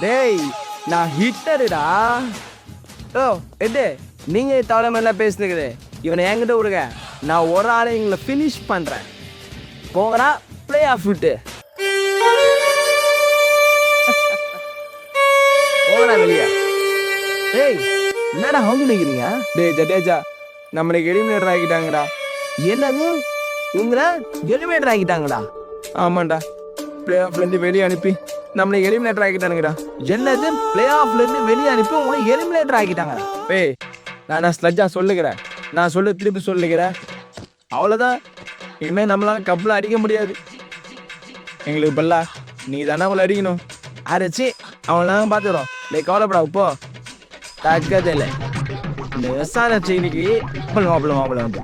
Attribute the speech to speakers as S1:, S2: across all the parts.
S1: டேய் நான் ஹிட்டருடா. ஓ எது நீங்க தவிர மாதிரிலாம் பேசுனுக்குது. இவனை என்கிட்ட விடுங்க. நான் ஒரு ஆளை எங்களை ஃபினிஷ் பண்றேன். போங்கடா பிளே ஆஃப் விட்டு போங்கடா வெளியே. டேய் என்னடா அவங்க நினைக்கிறீங்க? டேய் ஜடேஜா நம்மளுக்கு எலிமினேட்டர் ஆக்கிட்டாங்கடா. என்னது உங்களை எலிமினேட்டர் ஆக்கிட்டாங்கடா? ஆமாண்டா, பிளே ஆஃப்லேருந்து வெளியே அனுப்பி நம்மளை எலிமினேட்டர் ஆக்கிட்டானுங்கடா. என்னது பிளே ஆஃப்லேருந்து வெளியே அனுப்பி உங்களை எலிமினேட்டர் ஆக்கிட்டாங்க? ஏய் நான் ஸ்லஜ்ஜா சொல்லுகிறேன், நான் திருப்பி சொல்லுகிறேன். அவ்வளோதான், இனிமேல் நம்மளால கப்பில் அடிக்க முடியாது. எங்களுக்கு பல்லா நீ தானே அவளை அடிக்கணும். அரைச்சி அவளாம் பார்த்துக்கிறோம். டேய் கவலைப்படா இப்போ தக்கதே இல்லை. இந்த விவசாய செய்திக்கு மாப்பிள்ள வந்து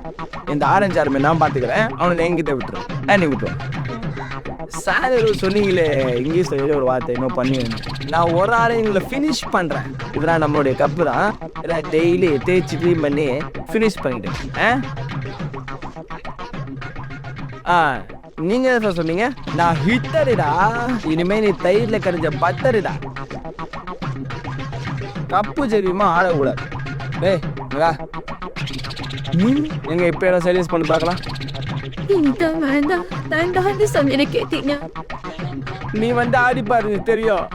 S1: இந்த ஆரஞ்சு ஆரம்பி நான் பார்த்துக்கிறேன். அவனை என்கிட்ட விட்டுருவேன். நீ விட்டுருவேன். சார் சொன்னீங்களே இங்கிலீஷில் ஏதோ ஒரு வார்த்தை இன்னும் பண்ணி நான் ஒரு ஆளை எங்களை ஃபினிஷ் பண்ணுறேன். இதெல்லாம் நம்மளுடைய கப்பு தான். இதெல்லாம் டெய்லி தேய்ச்சி க்ளீன் பண்ணி ஃபினிஷ் பண்ணிட்டேன். நீங்க என்ன சொன்னீங்க? நான் ஹிட்டருடா. இனிமே நீ தயிரில் கரைஞ்ச பட்டருடா. கப்பு தெரியுமா ஆடக்கூடாது. டேய் எங்க இப்ப என்ன சர்வீஸ் பண்ணி பார்க்கலாம்.
S2: வேண்டாம் வேண்டாம் சொன்ன கேட்டீங்க.
S1: நீ வந்து ஆடி பாரு தெரியும்.